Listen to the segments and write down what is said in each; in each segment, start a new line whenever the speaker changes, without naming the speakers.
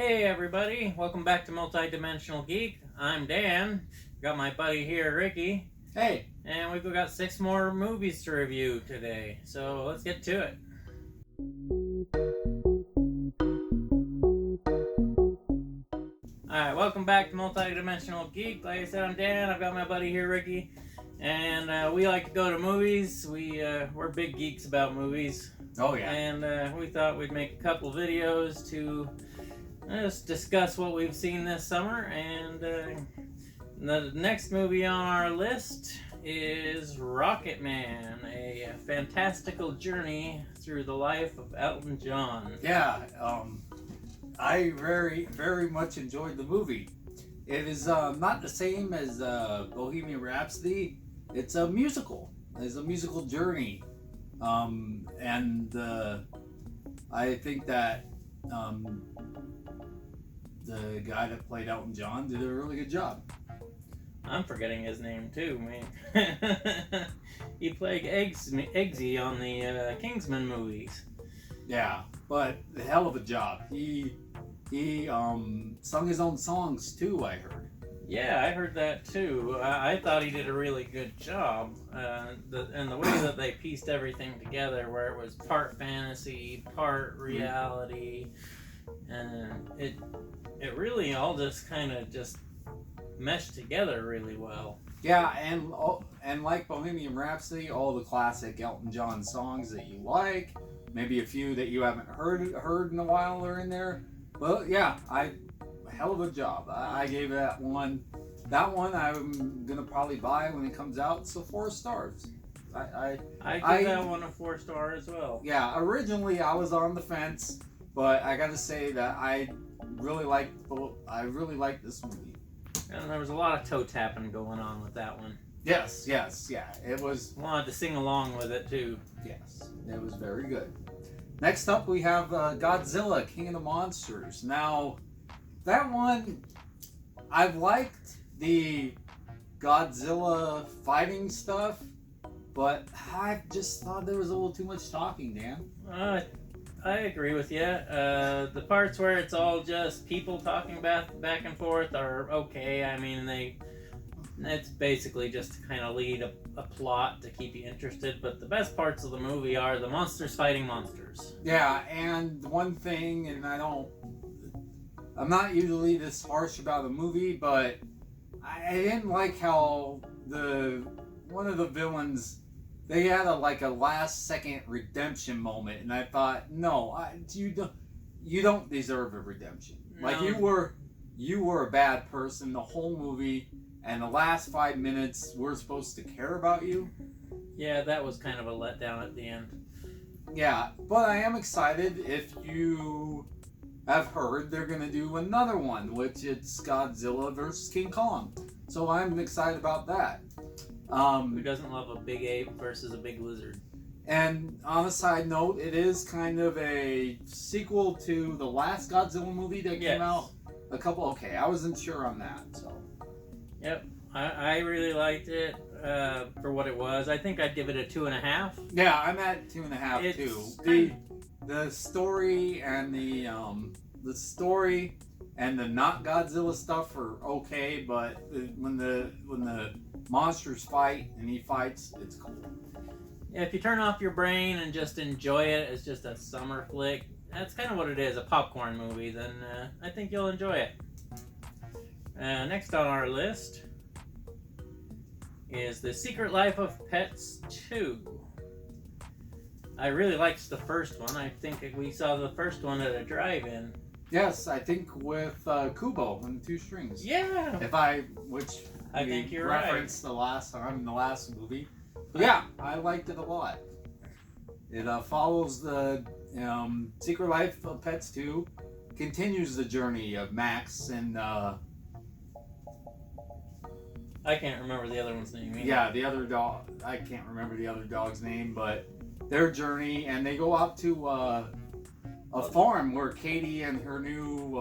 Hey everybody, welcome back to Multi-Dimensional Geek. I'm Dan. Got my buddy here, Ricky.
Hey.
And we've got 6 more movies to review today. So let's get to it. Alright, welcome back to Multi-Dimensional Geek. Like I said, I'm Dan. I've got my buddy here, Ricky. And we like to go to movies. We're big geeks about movies.
Oh yeah.
And we thought we'd make a couple videos to just discuss what we've seen this summer. And the next movie on our list is Rocketman, a fantastical journey through the life of Elton John.
Yeah, I very much enjoyed the movie. It is not the same as Bohemian Rhapsody. It's a musical. It's a musical journey. And I think that the guy that played Elton John did a really good job.
I'm forgetting his name too, man. He played Eggsy on the Kingsman movies.
Yeah, but a hell of a job. He sung his own songs too, I heard.
Yeah, I heard that too. I thought he did a really good job. And the way that they pieced everything together, where it was part fantasy, part reality, and it really all just kind of just meshed together really well.
Yeah, and like Bohemian Rhapsody, all the classic Elton John songs that you like, maybe a few that you haven't heard in a while are in there. Well, yeah, hell of a job. I gave that one. That one I'm gonna probably buy when it comes out. So 4 stars.
I give that one a 4 star as well.
Yeah, originally I was on the fence, but I gotta say that I really liked this movie.
And there was a lot of toe tapping going on with that one.
Yes, yeah. It was.
Wanted to sing along with it too.
Yes, it was very good. Next up, we have Godzilla, King of the Monsters. Now, that one, I've liked the Godzilla fighting stuff, but I just thought there was a little too much talking, Dan.
I agree with you. The parts where it's all just people talking back and forth are okay. I mean, it's basically just to kind of lead a plot to keep you interested. But the best parts of the movie are the monsters fighting monsters.
Yeah, and one thing, and I'm not usually this harsh about a movie, but I didn't like how one of the villains, they had a last second redemption moment, and I thought, no, you don't deserve a redemption. No. Like you were a bad person the whole movie, and the last 5 minutes we're supposed to care about you.
Yeah, that was kind of a letdown at the end.
Yeah, but I am excited. If you have heard, they're gonna do another one, which it's Godzilla versus King Kong. So I'm excited about that.
Who doesn't love a big ape versus a big lizard?
And on a side note, it is kind of a sequel to the last Godzilla movie that came out a couple. Okay, I wasn't sure on that. So.
Yep, I really liked it for what it was. I think I'd give it a 2.5.
Yeah, I'm at 2.5 too. The story and the not Godzilla stuff are okay, but when the monsters fight and he fights, it's cool.
Yeah, if you turn off your brain and just enjoy it as just a summer flick, that's kind of what it is, a popcorn movie, then I think you'll enjoy it. Next on our list is The Secret Life of Pets 2. I really liked the first one. I think we saw the first one at a drive-in.
Yes, I think with Kubo and the 2 strings.
Yeah.
I
think you're
referenced the last time in the last movie. But yeah, I liked it a lot. It follows the Secret Life of Pets 2, continues the journey of Max and
I can't remember the other one's name either.
Yeah, the other dog. I can't remember the other dog's name, but their journey, and they go out to a farm where Katie and her new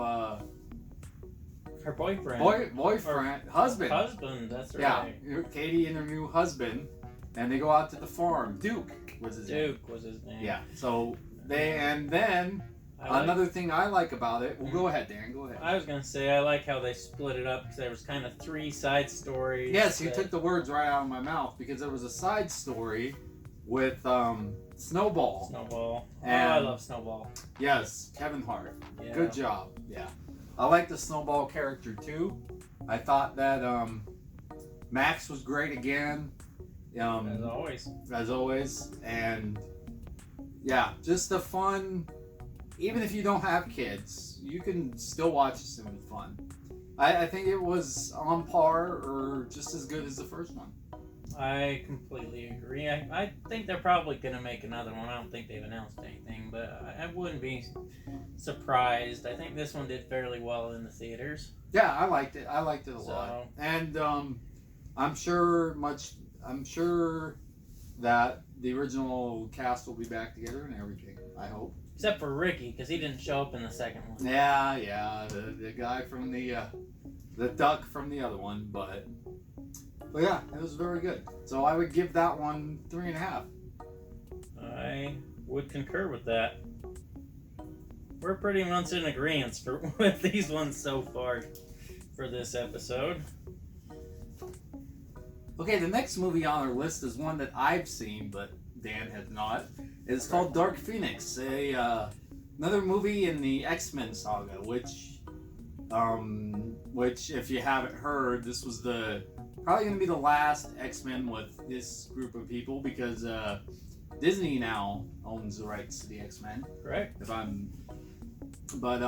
her boyfriend,
husband.
That's right.
Yeah, Katie and her new husband, and they go out to the farm. Duke was his name.
Yeah.
So then Another thing I like about it. Well, go ahead, Dan. Go ahead.
I was gonna say I like how they split it up because there was kind of 3 side stories.
Yes, you took the words right out of my mouth because there was a side story with Snowball.
Snowball.
And,
I love Snowball.
Yes, Kevin Hart.
Yeah.
Good job. Yeah, I like the Snowball character too. I thought that Max was great again. As always, and yeah, just a fun. Even if you don't have kids, you can still watch this and be fun. I think it was on par or just as good as the first one.
I completely agree. I think they're probably going to make another one. I don't think they've announced anything, but I wouldn't be surprised. I think this one did fairly well in the theaters.
Yeah, I liked it. I liked it a lot. And I'm sure that the original cast will be back together and everything. I hope.
Except for Ricky, because he didn't show up in the second one.
Yeah, the guy from the duck from the other one, but yeah, it was very good. So I would give that one 3.5.
I would concur with that. We're pretty much in agreement with these ones so far for this episode.
Okay, the next movie on our list is one that I've seen, but Dan has not. It's called Dark Phoenix, another movie in the X-Men saga, which if you haven't heard, this was probably going to be the last X-Men with this group of people because Disney now owns the rights to the X-Men.
Correct.
But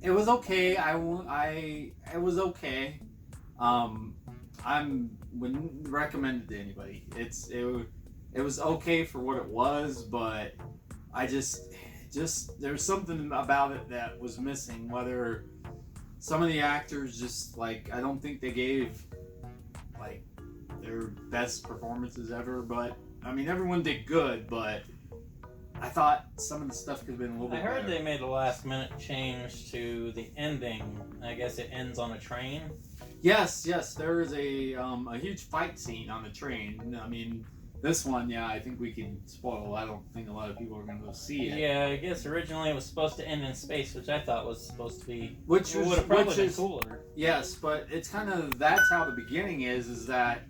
it was okay. It was okay. I wouldn't recommend it to anybody. It was okay for what it was, but I just there's something about it that was missing. Whether some of the actors just I don't think they gave their best performances ever. But I mean, everyone did good, but I thought some of the stuff could have been a little bit better.
I heard they made a last minute change to the ending. I guess it ends on a train.
Yes, there is a huge fight scene on the train. I mean, this one, yeah, I think we can spoil. I don't think a lot of people are going to go see it.
Yeah, I guess originally it was supposed to end in space, which I thought was supposed to be...
Which
would have probably been cooler.
Yes, but it's kind of... That's how the beginning is that...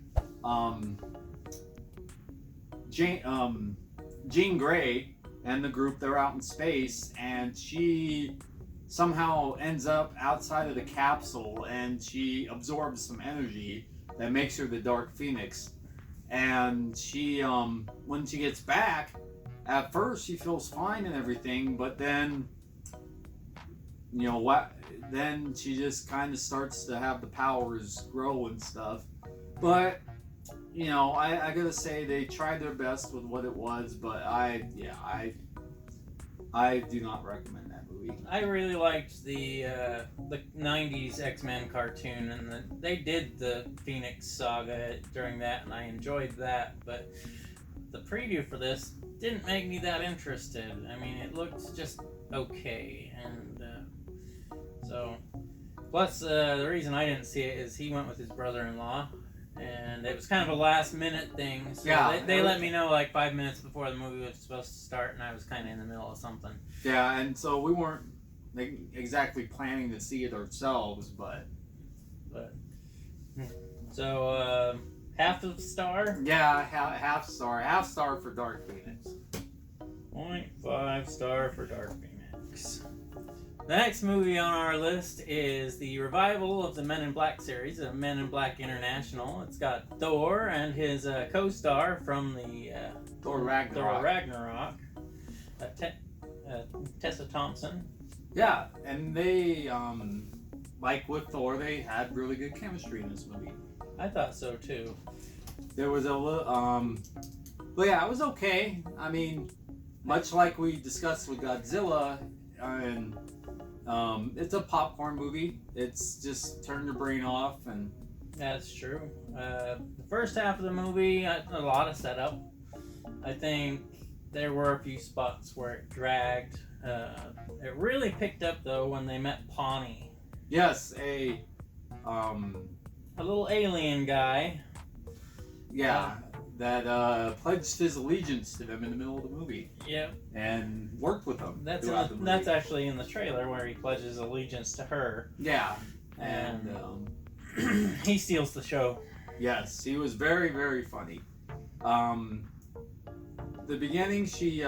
Jean Grey and the group, they're out in space, and she somehow ends up outside of the capsule, and she absorbs some energy that makes her the Dark Phoenix. And she, when she gets back, at first she feels fine and everything, but then, then she just kind of starts to have the powers grow and stuff. But, I gotta say they tried their best with what it was, but I do not recommend that movie.
I really liked the 90s X-Men cartoon, and they did the Phoenix saga during that, and I enjoyed that, but the preview for this didn't make me that interested. I mean, it looked just okay, and so... Plus, the reason I didn't see it is he went with his brother-in-law, and it was kind of a last-minute thing, so
yeah,
they let me know 5 minutes before the movie was supposed to start, and I was kind of in the middle of something.
Yeah, and so we weren't exactly planning to see it ourselves, but
so half of star.
Yeah, half star for Dark Phoenix.
0.5 star for Dark Phoenix. The next movie on our list is the revival of the Men in Black series, Men in Black International. It's got Thor and his co-star from the
Thor Ragnarok.
Tessa Thompson.
Yeah, and they, like with Thor, they had really good chemistry in this movie.
I thought so too.
There was a little, but yeah, it was okay. I mean, much like we discussed with Godzilla, and it's a popcorn movie. It's just turn your brain off and...
That's true. The first half of the movie, a lot of setup. I think there were a few spots where it dragged. It really picked up though when they met Pawnee.
Yes, a
little alien guy.
Yeah, that pledged his allegiance to them in the middle of the movie.
Yep.
And worked with them.
That's actually in the trailer where he pledges allegiance to her.
Yeah. And
he steals the show.
Yes, he was very, very funny. The beginning, she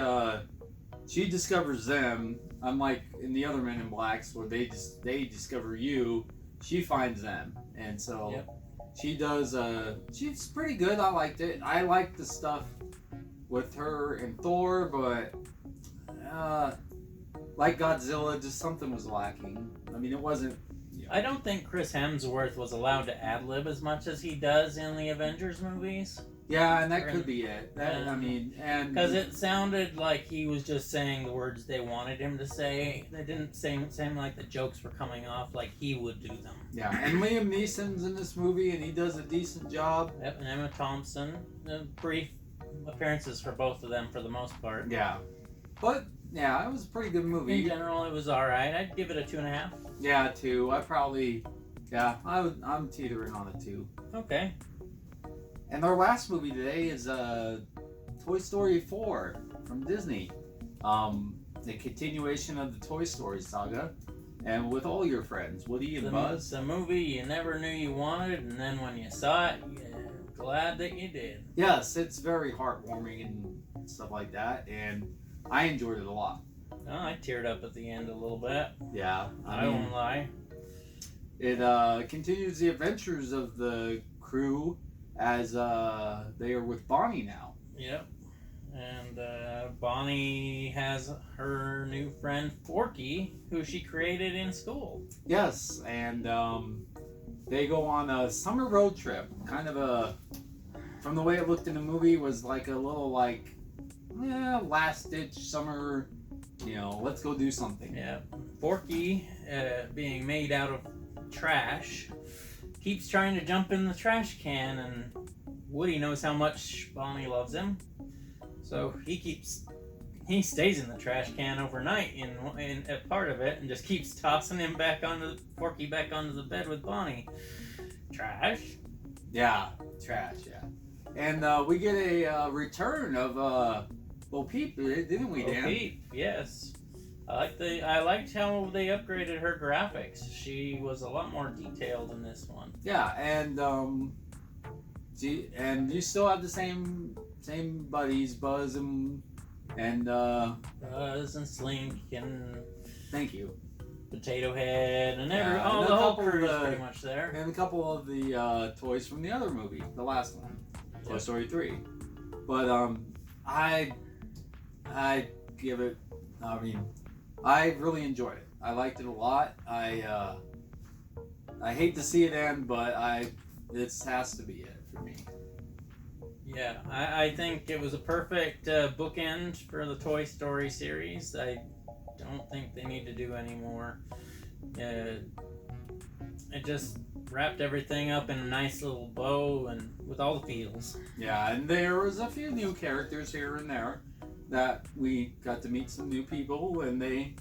discovers them, unlike in the other Men in Blacks where they discover you. She finds them, and so she does. She's pretty good. I liked it. I liked the stuff with her and Thor, but like Godzilla, just something was lacking. I mean, it wasn't.
I don't think Chris Hemsworth was allowed to ad-lib as much as he does in the Avengers movies.
Yeah, and that could be it. I mean, and
because it sounded like he was just saying the words they wanted him to say. They didn't seem like the jokes were coming off like he would do them.
Yeah, and Liam Neeson's in this movie, and he does a decent job.
Yep, and Emma Thompson, brief appearances for both of them for the most part.
Yeah, but yeah, it was a pretty good movie.
In general, it was all right. I'd give it a 2.5.
Yeah, 2. I'm teetering on a 2.
Okay.
And our last movie today is Toy Story 4 from Disney. The continuation of the Toy Story saga. And with all your friends, Woody and Buzz.
The movie you never knew you wanted, and then when you saw it, you're glad that you did.
Yes, it's very heartwarming and stuff like that. And I enjoyed it a lot.
Oh, I teared up at the end a little bit.
Yeah.
I won't lie.
It continues the adventures of the crew as they are with Bonnie now.
Yep. And Bonnie has her new friend Forky, who she created in school.
Yes, and they go on a summer road trip. Kind of from the way it looked in the movie, was like a little last-ditch summer, let's go do something.
Yeah. Forky, being made out of trash, keeps trying to jump in the trash can, and Woody knows how much Bonnie loves him, so he stays in the trash can overnight in a part of it, and just keeps tossing him Forky back onto the bed with Bonnie. Trash.
Yeah, trash. Yeah, and we get a return of Peep, didn't we, Dan?
Peep, yes. I liked how they upgraded her graphics. She was a lot more detailed in this one.
Yeah, and you still have the same buddies, Buzz and
Buzz and Slink and
thank you,
Potato Head and the whole crew is pretty much there.
And a couple of the toys from the other movie, the last one, Toy Story 3. But I give it. I mean, I really enjoyed it. I liked it a lot. I hate to see it end, but this has to be it for me.
Yeah, I think it was a perfect bookend for the Toy Story series. I don't think they need to do any more. It just wrapped everything up in a nice little bow and with all the feels.
Yeah, and there was a few new characters here and there that we got to meet some new people, and they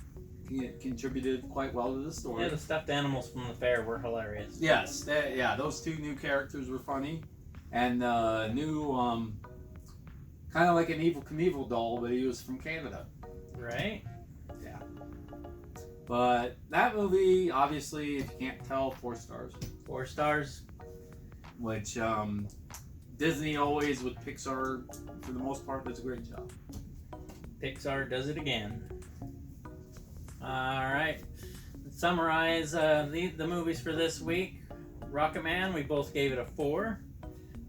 contributed quite well to the story.
Yeah, the stuffed animals from the fair were hilarious.
Yes, those two new characters were funny. And new, kind of like an Evel Knievel doll, but he was from Canada.
Right?
Yeah. But that movie, obviously, if you can't tell, 4 stars.
4 stars.
Which, Disney always, with Pixar, for the most part, does a great job.
Pixar does it again. Alright. Summarize the movies for this week. Rocketman, we both gave it a 4.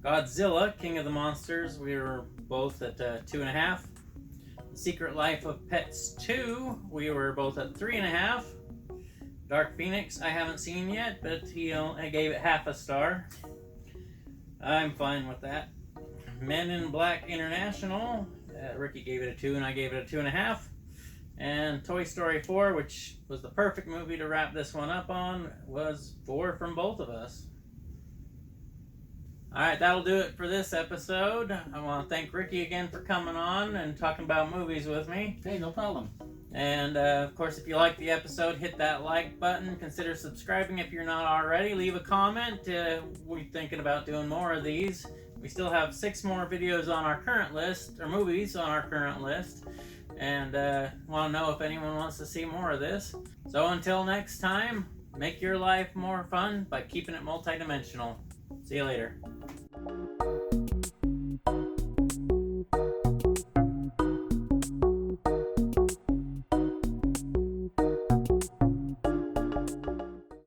Godzilla, King of the Monsters, we were both at 2.5. The Secret Life of Pets 2, we were both at 3.5. Dark Phoenix, I haven't seen yet, but I gave it half a star. I'm fine with that. Men in Black International, Ricky gave it a 2 and I gave it a 2.5. And Toy Story 4, which was the perfect movie to wrap this one up on, was 4 from both of us. Alright, that'll do it for this episode. I want to thank Ricky again for coming on and talking about movies with me.
Hey, no problem.
And, of course, if you liked the episode, hit that like button. Consider subscribing if you're not already. Leave a comment. We're thinking about doing more of these. We still have 6 more videos on our current list, or movies on our current list, and want to know if anyone wants to see more of this. So until next time, make your life more fun by keeping it multidimensional. See you later.